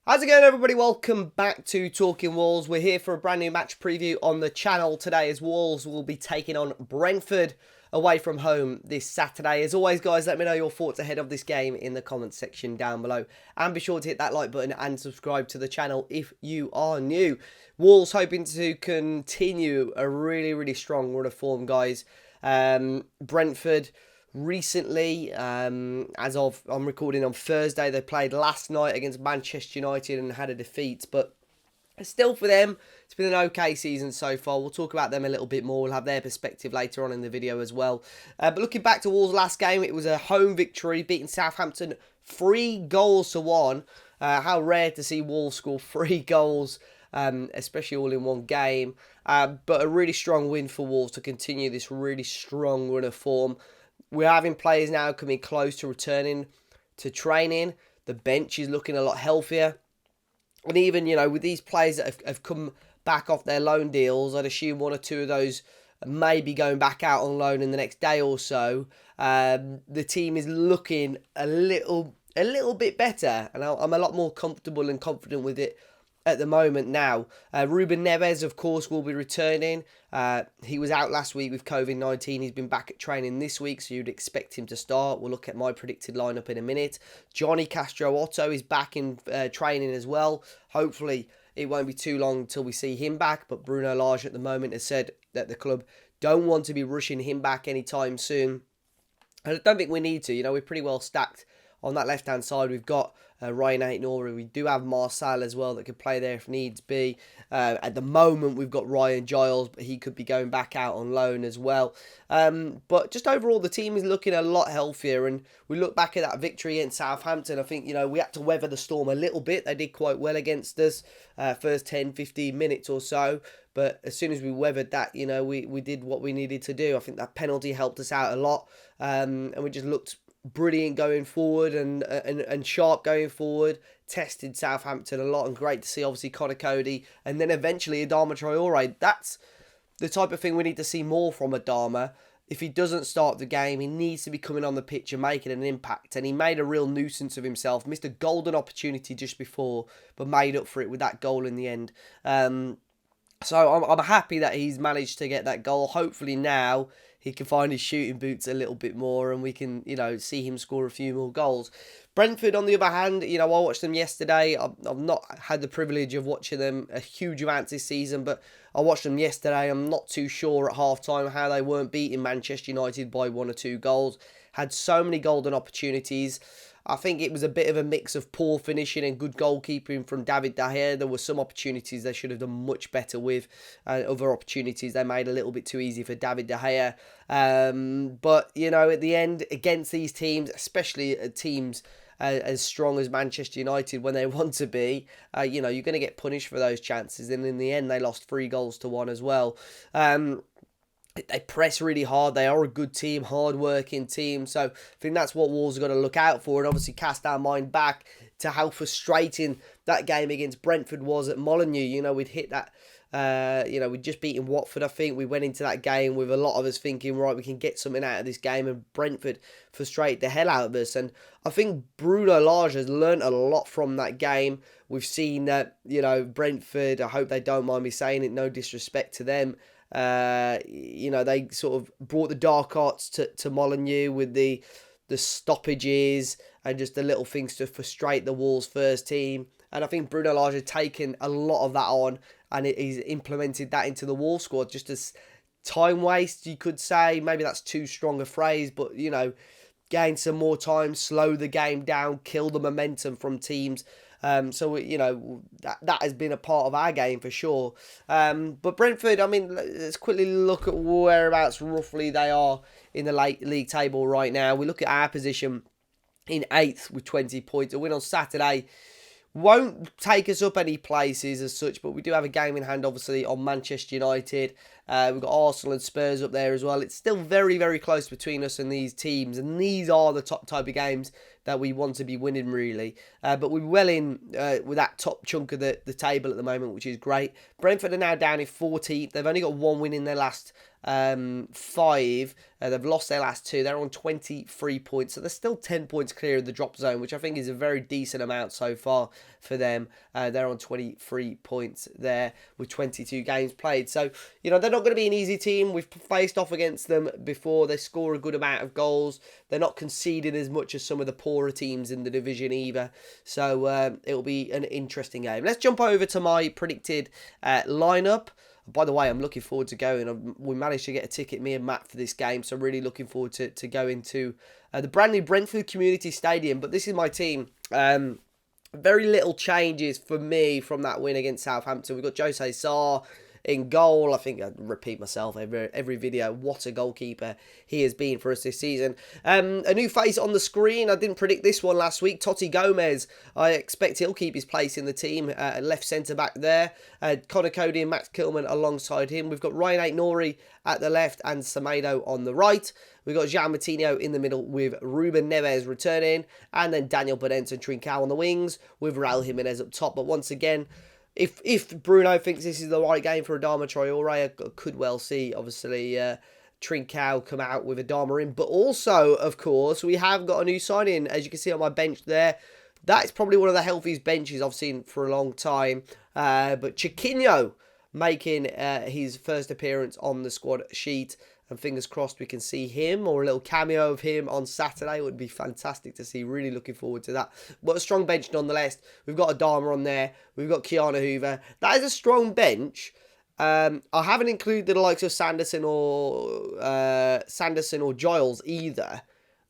How's it going, everybody? Welcome back to Talking Wolves. We're here for a brand new match preview on the channel today as Wolves will be taking on Brentford away from home this Saturday. As always, guys, let me know your thoughts ahead of this game in the comments section down below. And be sure to hit that like button and subscribe to the channel if you are new. Wolves hoping to continue a really strong run of form, guys. Brentford recently, I'm recording on Thursday, they played last night against Manchester United and had a defeat, but still for them, it's been an okay season so far. We'll talk about them a little bit more. We'll have their perspective later on in the video as well. But looking back to Wolves' last game, it was a home victory, beating Southampton 3-1. How rare to see Wolves score 3 goals, especially all in one game. But a really strong win for Wolves to continue this really strong run of form. We're having players now coming close to returning to training. The bench is looking a lot healthier. And even, with these players that have come back off their loan deals, I'd assume one or two of those may be going back out on loan in the next day or so. The team is looking a little bit better. And I'm a lot more comfortable and confident with it at the moment now. Ruben Neves, of course, will be returning. He was out last week with COVID-19. He's been back at training this week, so you'd expect him to start. We'll look at my predicted lineup in a minute. Johnny Castro Otto is back in training as well. Hopefully, it won't be too long until we see him back, but Bruno Lage at the moment has said that the club don't want to be rushing him back anytime soon. I don't think we need to. We're pretty well stacked on that left-hand side. We've got Raya Nora. We do have Marcel as well that could play there if needs be. At the moment, we've got Ryan Giles, but he could be going back out on loan as well. But just overall, the team is looking a lot healthier. And we look back at that victory against Southampton. I think, we had to weather the storm a little bit. They did quite well against us first 10, 15 minutes or so. But as soon as we weathered that, we did what we needed to do. I think that penalty helped us out a lot. And we just looked brilliant going forward and sharp going forward. Tested Southampton a lot, and great to see obviously Connor Cody and then eventually Adama Traore. That's the type of thing we need to see more from Adama. If he doesn't start the game, he needs to be coming on the pitch and making an impact, and he made a real nuisance of himself. Missed a golden opportunity just before, but made up for it with that goal in the end. So I'm happy that he's managed to get that goal. Hopefully now he can find his shooting boots a little bit more and we can, see him score a few more goals. Brentford, on the other hand, I watched them yesterday. I've not had the privilege of watching them a huge amount this season, but I watched them yesterday. I'm not too sure at half-time how they weren't beating Manchester United by 1 or 2 goals. Had so many golden opportunities. I think it was a bit of a mix of poor finishing and good goalkeeping from David De Gea. There were some opportunities they should have done much better with. Other opportunities they made a little bit too easy for David De Gea. But, at the end, against these teams, especially teams as strong as Manchester United when they want to be, you're going to get punished for those chances. And in the end, they lost 3-1 as well. They press really hard. They are a good team, hard-working team. So I think that's what Wolves have got to look out for, and obviously cast our mind back to how frustrating that game against Brentford was at Molineux. We'd hit that, we'd just beaten Watford, I think. We went into that game with a lot of us thinking, right, we can get something out of this game, and Brentford frustrated the hell out of us. And I think Bruno Lage has learnt a lot from that game. We've seen that, Brentford, I hope they don't mind me saying it, no disrespect to them, they sort of brought the dark arts to Molineux with the stoppages and just the little things to frustrate the Wolves first team. And I think Bruno Lage has taken a lot of that on and he's implemented that into the Wolves squad just as time waste, you could say. Maybe that's too strong a phrase, but, gain some more time, slow the game down, kill the momentum from teams. So that has been a part of our game for sure. But Brentford, let's quickly look at whereabouts roughly they are in the league table right now. We look at our position in 8th with 20 points. A win on Saturday won't take us up any places as such, but we do have a game in hand, obviously, on Manchester United. We've got Arsenal and Spurs up there as well. It's still very, very close between us and these teams, and these are the top type of games that we want to be winning, really. But we're well in with that top chunk of the table at the moment, which is great. Brentford are now down in 14th. They've only got 1 win in their last 5. They've lost their last 2. They're on 23 points. So they're still 10 points clear of the drop zone, which I think is a very decent amount so far for them. They're on 23 points there with 22 games played. So, they're not going to be an easy team. We've faced off against them before. They score a good amount of goals. They're not conceding as much as some of the poorer teams in the division either. So it'll be an interesting game. Let's jump over to my predicted lineup. By the way, I'm looking forward to going. We managed to get a ticket, me and Matt, for this game. So I'm really looking forward to going to the brand new Brentford Community Stadium. But this is my team. Very little changes for me from that win against Southampton. We've got Jose Sarr in goal. I think I repeat myself every video. What a goalkeeper he has been for us this season. A new face on the screen. I didn't predict this one last week. Totti Gomez. I expect he'll keep his place in the team. Left centre back there. Connor Cody and Max Kilman alongside him. We've got Ryan Ait-Nouri at the left and Semedo on the right. We've got Jean Martino in the middle with Ruben Neves returning. And then Daniel Podence and Trincao on the wings with Raul Jimenez up top. But once again, if Bruno thinks this is the right game for Adama Traore, I could well see, obviously, Trincao come out with Adama in. But also, of course, we have got a new signing, as you can see on my bench there. That's probably one of the healthiest benches I've seen for a long time. But Chiquinho making his first appearance on the squad sheet. And fingers crossed we can see him or a little cameo of him on Saturday. It would be fantastic to see. Really looking forward to that. But a strong bench nonetheless. We've got Adama on there. We've got Keanu Hoover. That is a strong bench. I haven't included the likes of Sanderson or Giles either.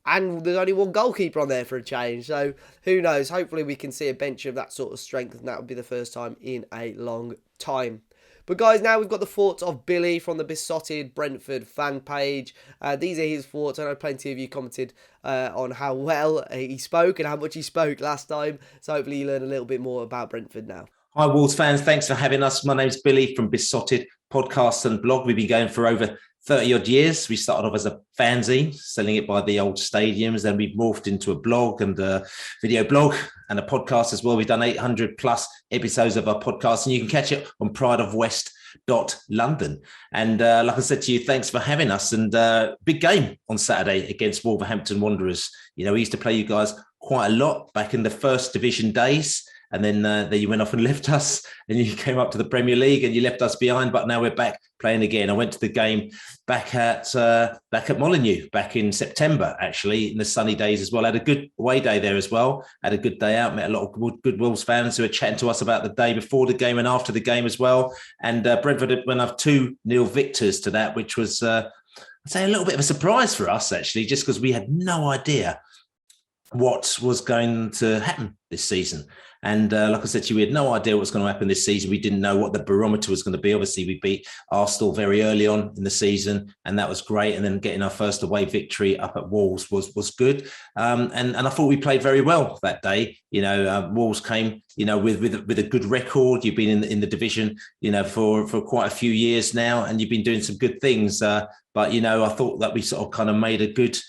And there's only one goalkeeper on there for a change. So who knows? Hopefully we can see a bench of that sort of strength. And that would be the first time in a long time. But guys, now we've got the thoughts of Billy from the Besotted Brentford fan page. These are his thoughts. I know plenty of you commented on how well he spoke and how much he spoke last time. So hopefully you learn a little bit more about Brentford now. Hi, Wolves fans. Thanks for having us. My name's Billy from Besotted Podcast and Blog. We've been going for over 30 odd years. We started off as a fanzine, selling it by the old stadiums. Then we've morphed into a blog and a video blog and a podcast as well. We've done 800 plus episodes of our podcast, and you can catch it on prideofwest.london. And like I said to you, thanks for having us. And big game on Saturday against Wolverhampton Wanderers. We used to play you guys quite a lot back in the first division days. And then you went off and left us, and you came up to the Premier League and you left us behind. But now we're back playing again. I went to the game back at Molineux back in September, actually, in the sunny days as well. I had a good away day there as well. Had a good day out. Met a lot of good Wolves fans who were chatting to us about the day before the game and after the game as well. And Brentford went up 2-0 victors to that, which was, I'd say, a little bit of a surprise for us, actually, just because we had no idea what was going to happen this season. And like I said to you, we had no idea what was going to happen this season. We didn't know what the barometer was going to be. Obviously, we beat Arsenal very early on in the season, and that was great. And then getting our first away victory up at Wolves was good. And I thought we played very well that day. Wolves came, with a good record. You've been in the division, for quite a few years now, and you've been doing some good things. But I thought that we sort of kind of made a good.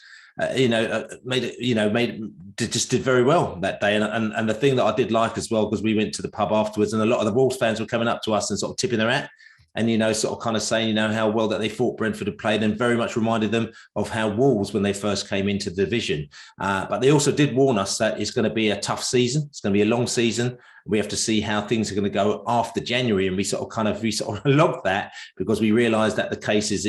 Just did very well that day. And the thing that I did like as well, because we went to the pub afterwards and a lot of the Wolves fans were coming up to us and sort of tipping their hat and, sort of kind of saying, how well that they thought Brentford had played, and very much reminded them of how Wolves, when they first came into the division. But they also did warn us that it's going to be a tough season. It's going to be a long season. We have to see how things are going to go after January. And we sort of logged that, because we realised that the case is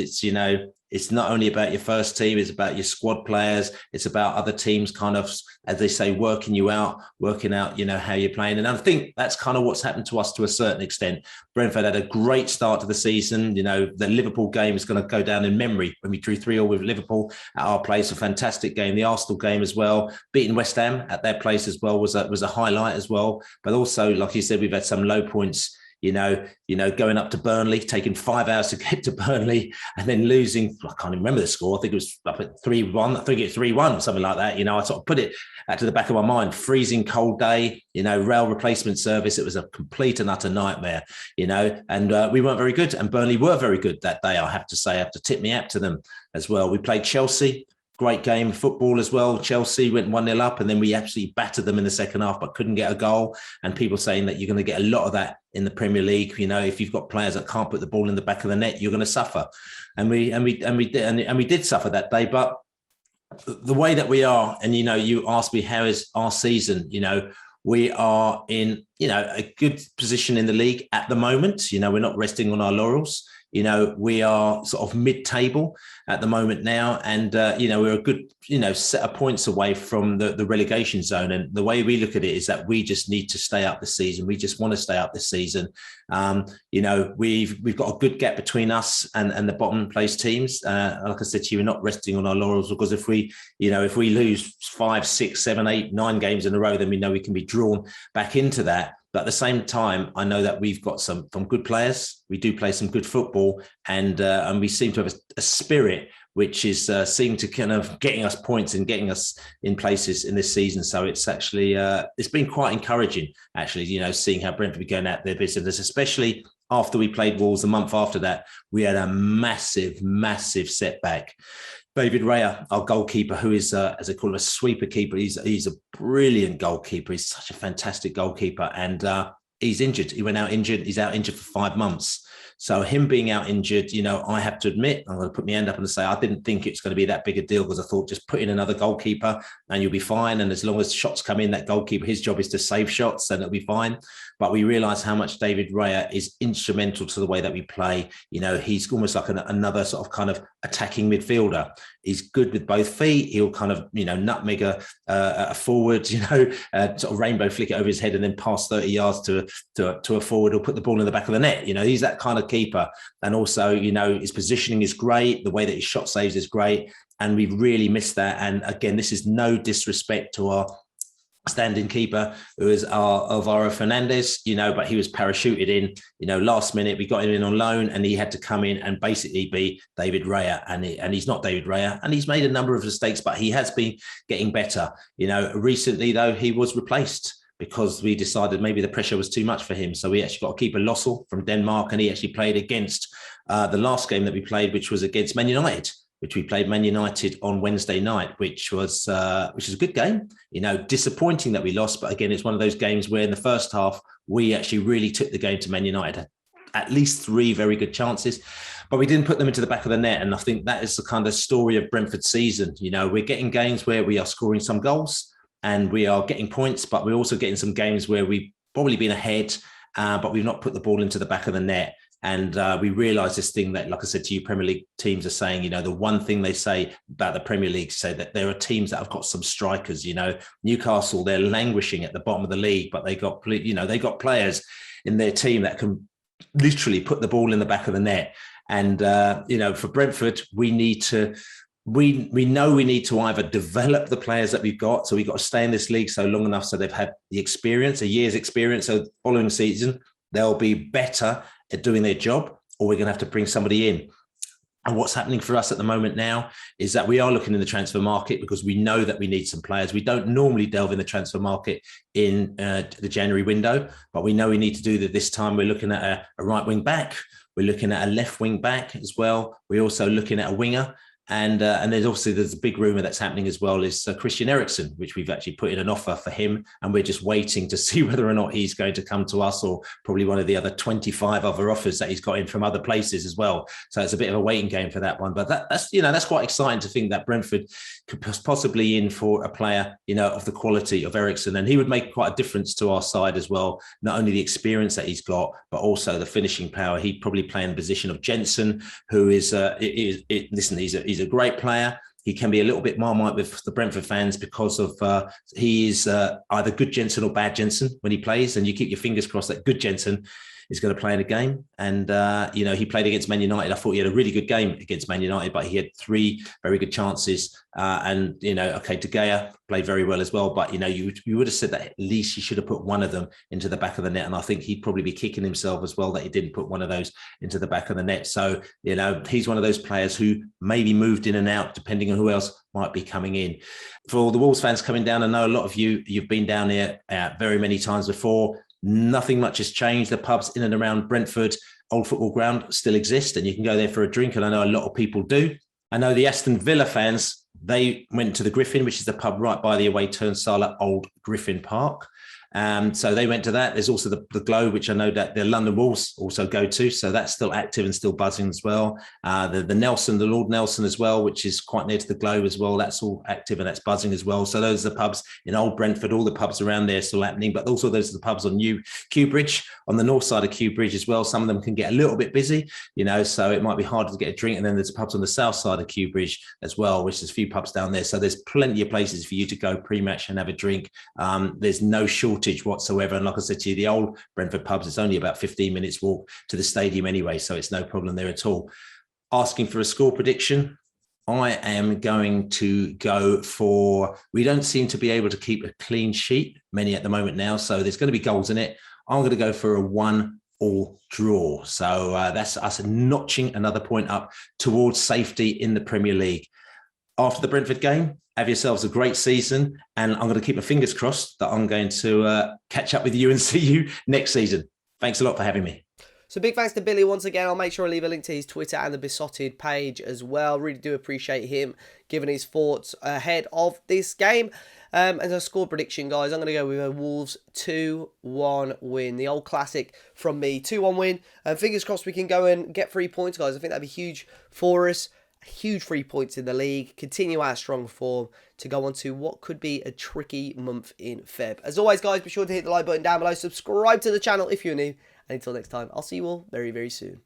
it's not only about your first team, it's about your squad players. It's about other teams kind of, as they say, working out, how you're playing. And I think that's kind of what's happened to us to a certain extent. Brentford had a great start to the season. The Liverpool game is going to go down in memory when we drew 3-0 with Liverpool at our place. A fantastic game. The Arsenal game as well. Beating West Ham at their place as well was a highlight as well. But also, like you said, we've had some low points. Going up to Burnley, taking 5 hours to get to Burnley, and then losing. I can't even remember the score. I think it was up at 3-1. I think it's 3-1 or something like that. I sort of put it to the back of my mind. Freezing cold day. Rail replacement service. It was a complete and utter nightmare. And we weren't very good. And Burnley were very good that day. I have to say, I have to tip me hat to them as well. We played Chelsea. great game of football as well. Chelsea went 1-0 up, and then we absolutely battered them in the second half, but couldn't get a goal. And people saying that you're going to get a lot of that in the Premier League. If you've got players that can't put the ball in the back of the net, you're going to suffer. And we did suffer that day. But the way that we are, and you asked me how is our season, we are in, a good position in the league at the moment. We're not resting on our laurels. We are sort of mid-table at the moment now, and we're a good set of points away from the relegation zone. And the way we look at it is that we just need to stay up this season. We just want to stay up this season. We've got a good gap between us and the bottom place teams. Like I said to you, we're not resting on our laurels, because if we lose 5, 6, 7, 8, 9 games in a row, then we know we can be drawn back into that. But at the same time, I know that we've got some good players. We do play some good football, and we seem to have a spirit which is seem to kind of getting us points and getting us in places in this season. So it's actually it's been quite encouraging, actually. Seeing how Brentford are going at their business, especially after we played Wolves. A month after that, we had a massive setback. David Raya, our goalkeeper, who is, as I call him, a sweeper keeper. He's a brilliant goalkeeper. He's such a fantastic goalkeeper. And he's injured. He went out injured. He's out injured for 5 months. So him being out injured, I have to admit, I'm going to put my hand up and say, I didn't think it's going to be that big a deal, because I thought just put in another goalkeeper and you'll be fine. And as long as shots come in, that goalkeeper, his job is to save shots, and it'll be fine. But we realise how much David Raya is instrumental to the way that we play. He's almost like another sort of kind of attacking midfielder. He's good with both feet. He'll kind of, nutmeg a forward, sort of rainbow flick it over his head and then pass 30 yards to a forward, or put the ball in the back of the net. He's that kind of keeper. And also, his positioning is great. The way that his shot saves is great. And we've really missed that. And again, this is no disrespect to our standing keeper, who is Alvaro Fernandez, but he was parachuted in, last minute. We got him in on loan, and he had to come in and basically be David Raya, and he's not David Raya, and he's made a number of mistakes, but he has been getting better. Recently though, he was replaced because we decided maybe the pressure was too much for him. So we actually got a keeper, Lossell from Denmark, and he actually played against the last game that we played, which was against Man United, which we played Man United on Wednesday night, which was a good game. Disappointing that we lost, but again, it's one of those games where in the first half we actually really took the game to Man United. At least 3 very good chances, but we didn't put them into the back of the net. And I think that is the kind of story of Brentford's season. We're getting games where we are scoring some goals and we are getting points, but we're also getting some games where we've probably been ahead, but we've not put the ball into the back of the net. And we realise this thing that, like I said to you, Premier League teams are saying, the one thing they say about the Premier League, say that there are teams that have got some strikers. Newcastle, they're languishing at the bottom of the league, but they got players in their team that can literally put the ball in the back of the net. And for Brentford, we need to. We know we need to either develop the players that we've got, so we've got to stay in this league so long enough so they've had the experience, a year's experience, so following season they'll be better at doing their job, or we're going to have to bring somebody in. And what's happening for us at the moment now is that we are looking in the transfer market, because we know that we need some players. We don't normally delve in the transfer market in the January window, but we know we need to do that this time. We're looking at a right wing back. We're looking at a left wing back as well. We're also looking at a winger. And there's a big rumour that's happening as well is Christian Eriksen, which we've actually put in an offer for him, and we're just waiting to see whether or not he's going to come to us, or probably one of the other 25 other offers that he's got in from other places as well. So it's a bit of a waiting game for that one. But that's quite exciting to think that Brentford could possibly in for a player, of the quality of Eriksen, and he would make quite a difference to our side as well. Not only the experience that he's got, but also the finishing power. He'd probably play in the position of Jensen, who is he's a great player. He can be a little bit marmite with the Brentford fans because of he is either good Jensen or bad Jensen when he plays, and you keep your fingers crossed that good Jensen is going to play in a game. And, he played against Man United. I thought he had a really good game against Man United, but he had 3 very good chances. De Gea played very well as well. But, you would have said that at least he should have put one of them into the back of the net. And I think he'd probably be kicking himself as well that he didn't put one of those into the back of the net. So, he's one of those players who maybe moved in and out, depending on who else might be coming in. For all the Wolves fans coming down, I know a lot of you've been down here very many times before. Nothing much has changed. The pubs in and around Brentford Old Football Ground still exist, and you can go there for a drink, and I know a lot of people do. I know the Aston Villa fans They went to the Griffin, which is the pub right by the away turnstile at Old Griffin Park. So they went to that. There's also the Globe, which I know that the London Wolves also go to. So that's still active and still buzzing as well. The Nelson, the Lord Nelson as well, which is quite near to the Globe as well. That's all active and that's buzzing as well. So those are the pubs in Old Brentford. All the pubs around there are still happening. But also those are the pubs on New Kew Bridge, on the north side of Kew Bridge as well. Some of them can get a little bit busy, so it might be harder to get a drink. And then there's pubs on the south side of Kew Bridge as well, which there's a few pubs down there. So there's plenty of places for you to go pre-match and have a drink. There's no shortage whatsoever. And like I said to you, the old Brentford pubs, it's only about 15 minutes walk to the stadium anyway, so it's no problem there at all. Asking for a score prediction, I am going to go for, we don't seem to be able to keep a clean sheet, many at the moment now, so there's going to be goals in it. I'm going to go for a 1-1 draw. So that's us notching another point up towards safety in the Premier League. After the Brentford game, have yourselves a great season. And I'm going to keep my fingers crossed that I'm going to catch up with you and see you next season. Thanks a lot for having me. So big thanks to Billy once again. I'll make sure I leave a link to his Twitter and the Besotted page as well. Really do appreciate him giving his thoughts ahead of this game. As a score prediction, guys, I'm going to go with a Wolves 2-1 win. The old classic from me, 2-1 win. Fingers crossed we can go and get 3 points, guys. I think that'd be huge for us. Huge 3 points in the league. Continue our strong form to go on to what could be a tricky month in Feb. As always, guys, be sure to hit the like button down below. Subscribe to the channel if you're new. And until next time, I'll see you all very, very soon.